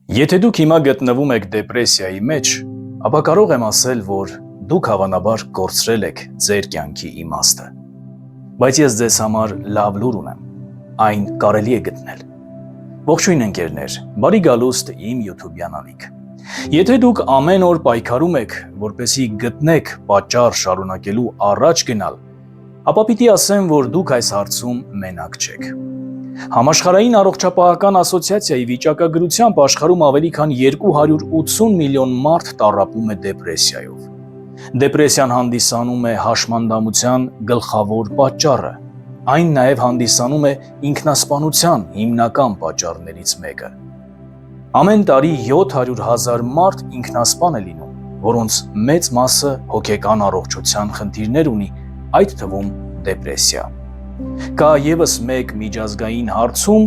Եթե դուք հիմա գտնվում եք դեպրեսիայի մեջ, ապա կարող եմ ասել, որ դուք հավանաբար կորցրել եք ձեր կյանքի իմաստը։ Բայց ես ձեզ համար լավ լուր ունեմ, այն կարելի է գտնել։ Ողջույն ընկերներ, բարի գալուստ իմ YouTube-յան ալիք։ Եթե դուք ամեն օր պայքարում եք, որպեսզի գտնեք պատճառ շարունակելու առաջ գնալ, ապա պիտի ասեմ, որ դուք այս հարցում մենակ չեք։ Համաշխարհային առողջապահական ասոցիացիայի վիճակագրությամբ աշխարհում ավելի քան 280 միլիոն մարդ տառապում է դեպրեսիայով։ Դեպրեսիան հանդիսանում է հաշմանդամության գլխավոր պատճառը։ Այն նաև հանդիսանում է ինքնասպանության հիմնական պատճառներից մեկը։ Ամեն տարի 700,000 մարդ ինքնասպան է լինում, որոնց մեծ մասը հոգեկան առողջության խնդիրներ ունի, այդ թվում դեպրեսիա։ Կա ևս մեկ միջազգային հարցում,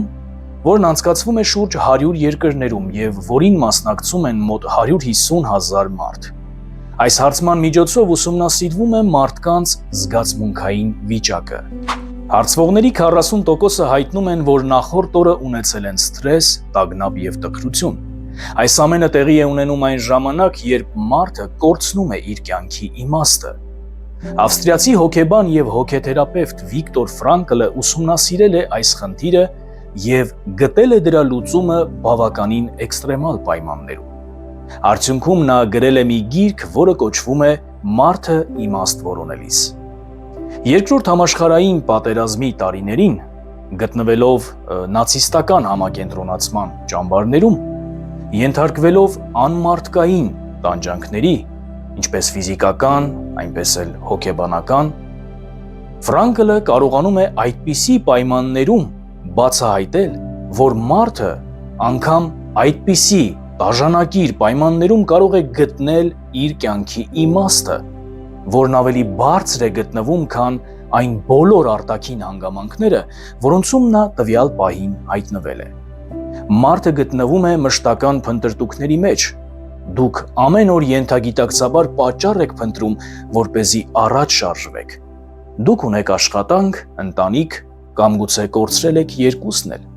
որն անցկացվում է շուրջ 100 երկրներում և որին մասնակցում են մոտ 150,000 մարդ։ Այս հարցման միջոցով ուսումնասիրվում է մարդկանց զգացմունքային վիճակը։ Հարցվողների 40%-ը հայտնում են, որ նախորդ օրը ունեցել են սթրես, տագնապ և տխրություն։ Այս ամենը տեղի է ունենում այն ժամանակ, երբ մարդը կորցնում է իր կյանքի իմաստը։ Ավստրիացի հոգեբան և հոգեթերապևտ Վիկտոր Ֆրանկլը ուսումնասիրել է այս խնդիրը և գտել է դրա լուծումը բավականին էքստրեմալ պայմաններում։ Արդյունքում նա գրել է մի գիրք, որը կոչվում է «Մարդը իմաստ որոնելիս»։ Երկրորդ համաշխարհային պատերազմի տարիներին, գտնվելով նացիստական համակենտրոնացման ճամբարներում, ենթարկվելով անմարդկային տանջանքների, ինչպես ֆիզիկական, այնպես էլ հոգեբանական, Ֆրանկլը կարողանում է այդպիսի պայմաններում բացահայտել, որ մարդը անգամ այդպիսի դաժանակիր պայմաններում կարող է գտնել իր կյանքի իմաստը, որն ավելի բարձր է գտնվում, քան այն բոլոր արտաքին հանգամանքները, որոնցում նա տվյալ պահին հայտնվել է։ Մարդը գտնվում է մշտական փնտրտուքների մեջ։ Դուք ամեն օր ենթագիտակցաբար պատճառ եք փնտրում, որպեսզի առաջ շարժվեք։ Դուք ունեք աշխատանք, ընտանիք կամ գուցե կորցրել եք երկուսն էլ,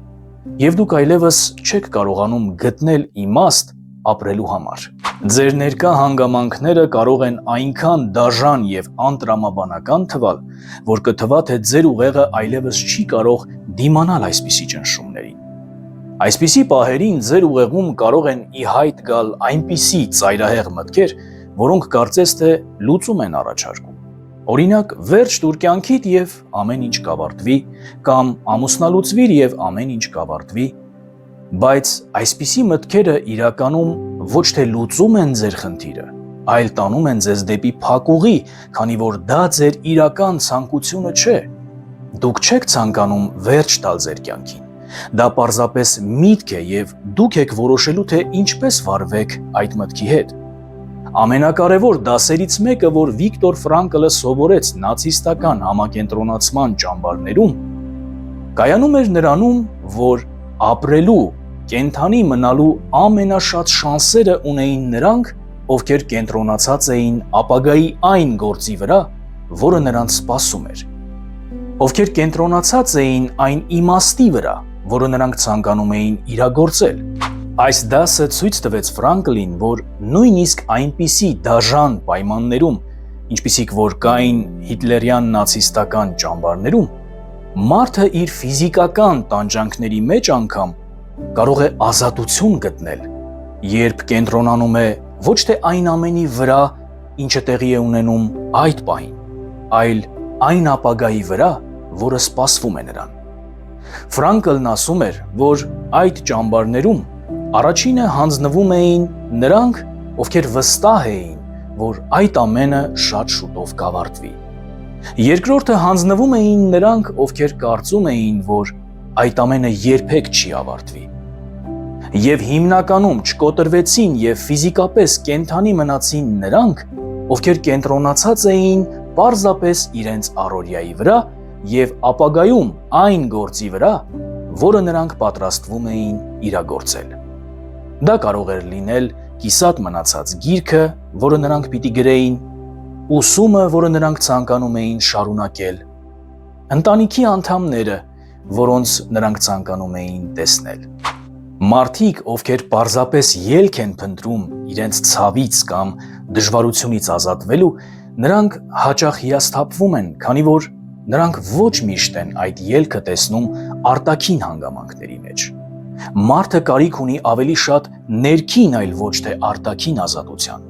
և դուք այլևս չեք կարողանում գտնել իմաստ ապրելու համար։ Ձեր ներկա հանգամանքները կարող են այնքան դաժան և անտրամաբանական թվալ, որ կթվա, թե ձեր ուղեղը այլևս չի կարող դիմանալ այսպիսի ճնշումներին։ Այսպիսի պահերին ձեր ուղեղում կարող են ի հայտ գալ այնպիսի ծայրահեղ մտքեր, որոնք կարծես թե լուծում են առաջարկում։ Օրինակ, վերջ տուր կյանքիդ և ամեն ինչ կավարտվի, կամ ամուսնալուծվիր և ամեն ինչ կավարտվի, բայց այսպիսի մտքերը իրականում ոչ թե լուծում են ձեր խնդիրը, այլ տանում են ձեզ դեպի փակուղի, քանի որ դա ձեր իրական ցանկությունը չէ։ Դուք չեք ցանկանում վերջ տալ ձեր կյանքին։ Դա պարզապես միտք է և դուք եք որոշելու, թե ինչպես վարվեք այդ մտքի հետ։ Ամենակարևոր դասերից մեկը, որ Վիկտոր Ֆրանկլը սովորեց նացիստական համակենտրոնացման ճամբարներում, կայանում էր նրանում, որ ապրելու, կենդանի մնալու ամենաշատ շանսերը ունեին նրանք, ովքեր կենտրոնացած էին ապագայի այն գործի վրա, որը նրանց սպասում էր, ովքեր կենտրոնացած էին այն իմաստի վրա, որը նրանք ցանկանում էին իրագործել։ Այս դասը ցույց տվեց Ֆրանկլին, որ նույնիսկ այնպիսի դաժան պայմաններում, ինչպիսիք որ կային հիտլերյան նացիստական ճամբարներում, մարդը իր ֆիզիկական տանջանքների մեջ անգամ կարող է ազատություն գտնել, երբ կենտրոնանում է ոչ թե այն ամենի վրա, ինչը տեղի է ունենում այդ պահին, այլ այն ապագայի վրա, որը սպասվում է նրան։ Ֆրանկլն ասում էր, որ այդ ճամբարներում առաջինը հանձնվում էին նրանք, ովքեր վստահ էին, որ այդ ամենը շատ շուտով կավարտվի։ Երկրորդը հանձնվում էին նրանք, ովքեր կարծում էին, որ այդ ամենը երբեք չի ավարտվի։ Եվ հիմնականում չկոտրվեցին և ֆիզիկապես կենդանի մնացին նրանք, ովքեր կենտրոնացած էին պարզապես իրենց առօրյայի վրա և ապագայում այն գործի վրա, որը նրանք պատրաստվում էին իրագործել։ Դա կարող էր լինել կիսատ մնացած գիրքը, որը նրանք պիտի գրեին, ուսումը, որը նրանք ցանկանում էին շարունակել, ընտանիքի անդամները, որոնց նրանք ցանկանում էին տեսնել։ Մարդիկ, ովքեր պարզապես ելք են փնտրում իրենց ցավից կամ դժվարությունից ազատվելու, նրանք հաճախ հիասթափվում են, քանի որ նրանք ոչ միշտ են այդ ելքը տեսնում արտաքին հանգամանքների մեջ։ Մարդը կարիք ունի ավելի շատ ներքին, այլ ոչ թե արտաքին ազատության։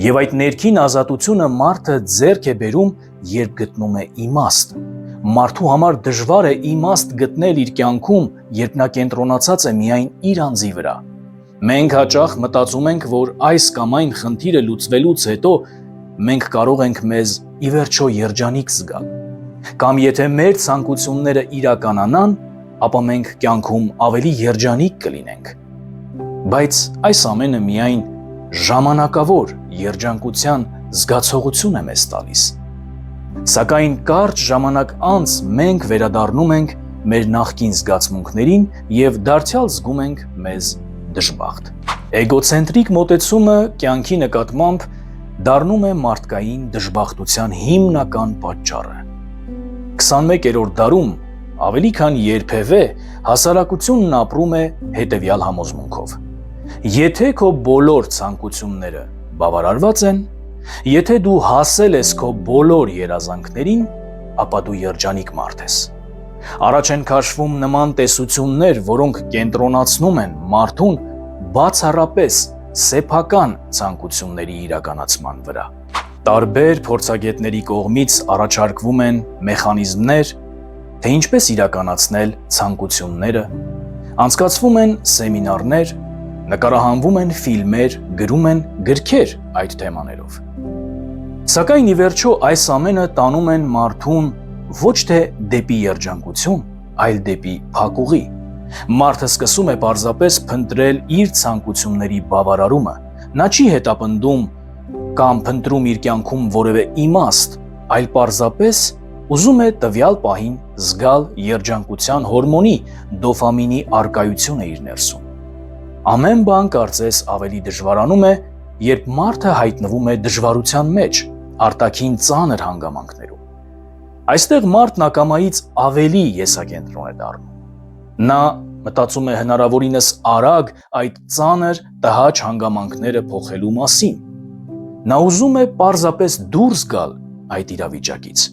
Եվ այդ ներքին ազատությունը մարդը ձեռք է բերում, երբ գտնում է իմաստ։ Մարդու համար դժվար է իմաստ գտնել իր կյանքում, երբ նա կենտրոնացած է միայն իր անձի վրա։ Մենք հաճախ մտածում ենք, որ այս կամ այն խնդիրը լուծվելուց հետո մենք կարող ենք մեզ ի վերջո երջանիկ զգալ։ Կամ եթե մեր ցանկությունները իրականանան, ապա մենք կյանքում ավելի երջանիկ կլինենք։ Բայց այս ամենը միայն ժամանակավոր երջանկության զգացողություն է մեզ տալիս։ Սակայն կարճ ժամանակ անց մենք վերադառնում ենք մեր նախկին զգացմունքներին և դարձյալ զգում ենք մեզ դժբախտ։ Էգոցենտրիկ մոտեցումը կյանքի նկատմամբ դառնում է մարդկային դժբախտության հիմնական պատճառը։ 21-րդ դարում ավելի քան երբևէ հասարակությունն ապրում է հետևյալ համոզմունքով. եթե քո բոլոր ցանկությունները բավարարված են, եթե դու հասել ես քո բոլոր երազանքներին, ապա դու երջանիկ մարդ ես։ Առաջ են քաշվում նման տեսություններ, որոնք կենտրոնացնում են մարդուն բացառապես սեփական ցանկությունների իրականացման վրա։ Տարբեր փորձագետների կողմից առաջարկվում են մեխանիզմներ, թե ինչպես իրականացնել ցանկությունները, անցկացվում են սեմինարներ, նկարահանվում են ֆիլմեր, գրում են գրքեր այդ թեմաներով։ Սակայն ի վերջո այս ամենը տանում են մարդուն ոչ թե դեպի երջանկություն, այլ դեպի փակուղի։ Մարդը սկսում է պարզապես փնտրել իր ցանկությունների բավարարումը։ Նա չի հետապնդում կամ փնտրում իր կյանքում որևէ իմաստ, այլ պարզապես ուզում է տվյալ պահին զգալ երջանկության հորմոնի դոֆամինի առկայությունը իր ներսում։ Ամեն բան կարծես ավելի դժվարանում է, երբ մարդը հայտնվում է դժվարության մեջ, արտաքին ծանր հանգամանքներում։ Այստեղ մարդն ակամայից ավելի եսակենտրոն է դառնում։ Նա մտածում է հնարավորինս արագ այդ ծանր տհաճ հանգամանքները փոխելու մասին։ Նա ուզում է պարզապես դուրս գալ այդ իրավիճակից,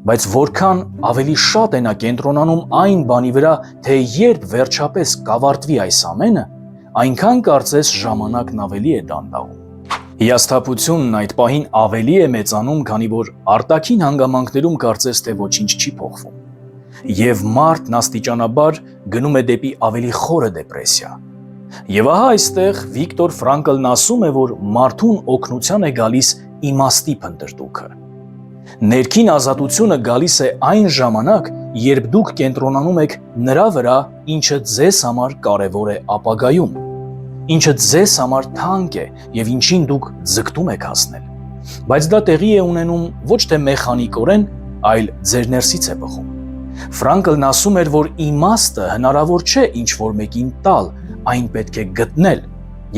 բայց որքան ավելի շատ է նա կենտրոնանում այն բանի վրա, թե երբ վերջապես կավարտվի այս ամենը, այնքան կարծես ժամանակն ավելի է դանդաղում։ Հիասթափությունն այդ պահին ավելի է մեծանում, քանի որ արտաքին հանգամանքներում կարծես թե ոչինչ չի փոխվում։ Եվ մարդն աստիճանաբար գնում է դեպի ավելի խորը դեպրեսիա։ Եվ ահա այստեղ Վիկտոր Ֆրանկլն ասում է, որ մարդուն օգնության է գալիս իմաստի փնտրտուքը։ Ներքին ազատությունը գալիս է այն ժամանակ, երբ դուք կենտրոնանում եք նրա վրա, ինչը ձեզ համար կարևոր է ապագայում, ինչը ձեզ համար թանկ է և ինչին դուք ձգտում եք հասնել։ Բայց դա տեղի է ունենում ոչ թե մեխանիկորեն, այլ ձեր ներսից է բխում։ Ֆրանկլն ասում էր, որ իմաստը հնարավոր չէ ինչ-որ մեկին տալ, այն պետք է գտնել,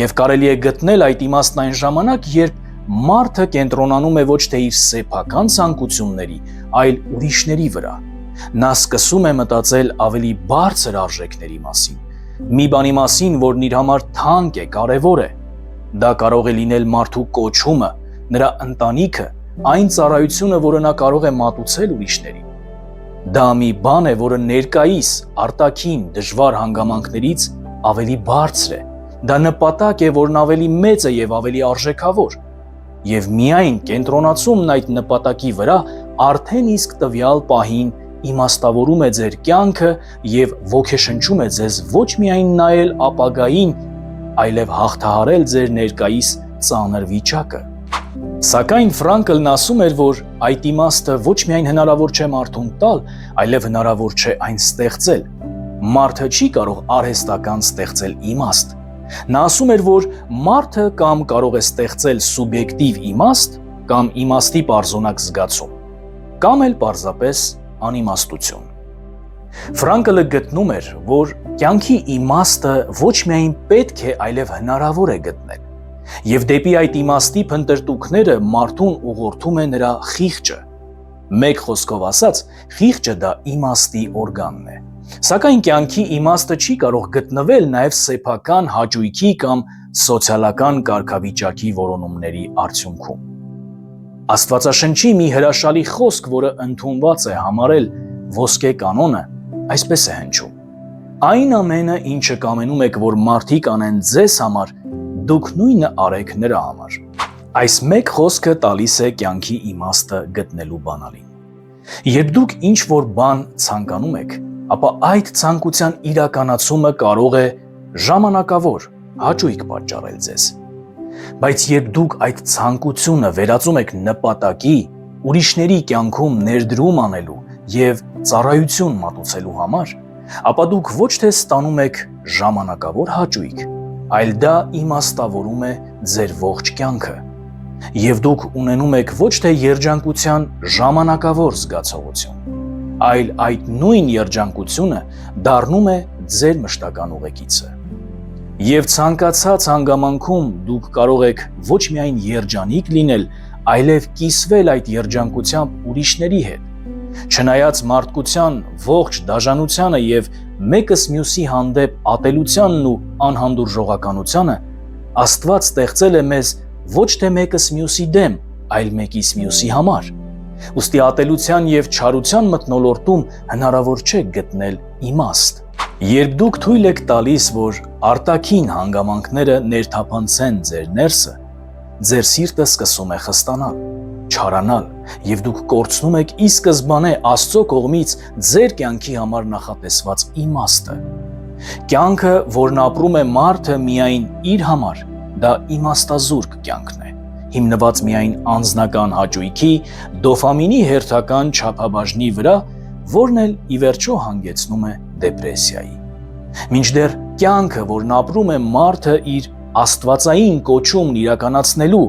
և կարելի է գտնել այդ իմաստն այն ժամանակ, երբ մարդը կենտրոնանում է ոչ թե իր սեփական ցանկությունների, այլ ուրիշների վրա։ Նա սկսում է մտածել ավելի բարձր արժեքների մասին, մի բանի մասին, որն իր համար թանկ է, կարևոր է։ Դա կարող է լինել մարդու կոչումը, նրա ընտանիքը, այն ծառայությունը, որը նա կարող է մատուցել ուրիշներին։ Դա մի բան է, որը ներկայիս, արտաքին, դժվար հանգամանքներից ավելի բարձր է։ Դա նպատակ է, որն ավելի մեծ է և ավելի արժեքավոր։ Եվ միայն կենտրոնացումն այդ նպատակի վրա արդեն իսկ տվյալ պահին իմաստավորում է ձեր կյանքը և ոգեշնչում է ձեզ ոչ միայն նայել ապագային, այլև հաղթահարել ձեր ներկայիս ծանր վիճակը։ Սակայն Ֆրանկլն ասում էր, որ այդ իմաստը ոչ միայն հնարավոր չէ մարդուն տալ, այլև հնարավոր չէ այն ստեղծել։ Մարդը չի կարող արհեստական ստեղծել իմաստ։ Նա ասում էր, որ մարդը կամ կարող է ստեղծել սուբյեկտիվ իմաստ, կամ իմաստի պարզոնակ զգացում, կամ էլ պարզապես անիմաստություն։ Ֆրանկլը գտնում էր, որ կյանքի իմաստը ոչ միայն պետք է, այլև հնարավոր է գտնել։ Եվ դեպի այդ իմաստի փնտրտուքները մարդուն ուղղորդում է նրա խիղճը։ Մեկ խոսքով ասած, խիղճը դա իմաստի օրգանն է։ Սակայն կյանքի իմաստը չի կարող գտնվել նաև սեփական հաճույքի կամ սոցիալական կարգավիճակի որոնումների արդյունքում։ Աստվածաշնչի մի հրաշալի խոսք, որը ընդունված է համարել ոսկե կանոնը, այսպես է հնչում. այն ամենը, ինչը կամենում եք, որ մարդիկ անեն ձեզ համար, դուք նույնը արեք նրա համար։ Այս մեկ խոսքը տալիս է կյանքի իմաստը գտնելու բանալին։ Երբ դուք ինչ-որ բան ցանկանում եք, ապա այդ ցանկության իրականացումը կարող է ժամանակավոր հաճույք պատճառել ձեզ։ Բայց երբ դուք այդ ցանկությունը վերածում եք նպատակի, ուրիշների կյանքում ներդրում անելու և ծառայություն մատուցելու համար, ապա դուք ոչ թե ստանում եք ժամանակավոր հաճույք, այլ դա իմաստավորում է ձեր ողջ կյանքը, և դուք ունենում եք ոչ թե երջանկության ժամանակավոր զգացողություն, այլ այդ նույն երջանկությունը դառնում է ձեր մշտական ուղեկիցը։ Եվ ցանկացած հանգամանքում դուք կարող եք ոչ միայն երջանիկ լինել, այլև կիսվել այդ երջանկությամբ ուրիշների հետ։ Չնայած մարդկության ողջ դաժանությանը և մեկս մյուսի հանդեպ ատելությանն ու անհանդուրժողականությանը, Աստված ստեղծել է մեզ ոչ թե մեկս մյուսի դեմ, այլ մեկիս մյուսի համար։ Ուստի ատելության և չարության մթնոլորտում հնարավոր չէ գտնել իմաստ։ Երբ դուք թույլ եք տալիս, որ արտաքին հանգամանքները ներթափանցեն ձեր ներսը, ձեր սիրտը սկսում է խստանալ, չարանալ, և դուք կորցնում եք ի սկզբանե Աստծո կողմից ձեր կյանքի համար նախատեսված իմաստը։ Կյանքը, որն ապրում է մարդը միայն իր համար, դա իմաստազուրկ կյանքն է, հիմնված միայն անձնական հաճույքի, դոֆամինի հերթական չափաբաժնի վրա, որն էլ ի վերջո հանգեցնում է դեպրեսիայի։ Մինչդեռ կյանքը, որն ապրում է մարդը իր աստվածային կոչումն իրականացնելու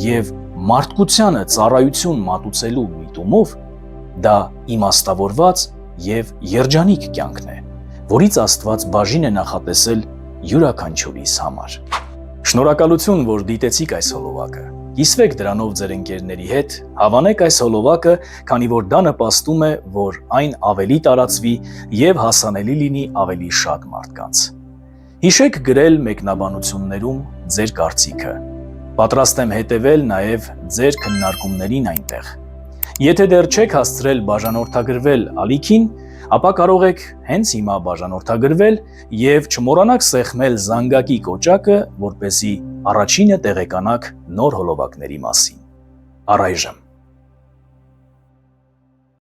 և մարդկությանը ծառայություն մատուցելու միտումով, դա իմաստավորված և երջանիկ կյանքն է, որից Աստված բաժին է նախատեսել յուրաքանչյուրիս համար։ Շնորհակալություն, որ դիտեցիք այս հոլովակը։ Կիսվեք դրանով ձեր ընկերների հետ, հավանեք այս հոլովակը, քանի որ դա նպաստում է, որ այն ավելի տարածվի և հասանելի լինի ավելի շատ մարդկանց։ Հիշեք գրել մեկնաբանություններում ձեր կարծիքը։ Պատրաստ եմ հետևել նաև ձեր քննարկումներին այնտեղ։ Եթե դեռ չեք հասցրել բաժանորդագրվել ալիքին, ապա կարող եք հենց հիմա բաժանորդագրվել և չմոռանաք սեղմել զանգակի կոճակը, որպեսզի առաջինը տեղեկանաք նոր հոլովակների մասին։ Առայժմ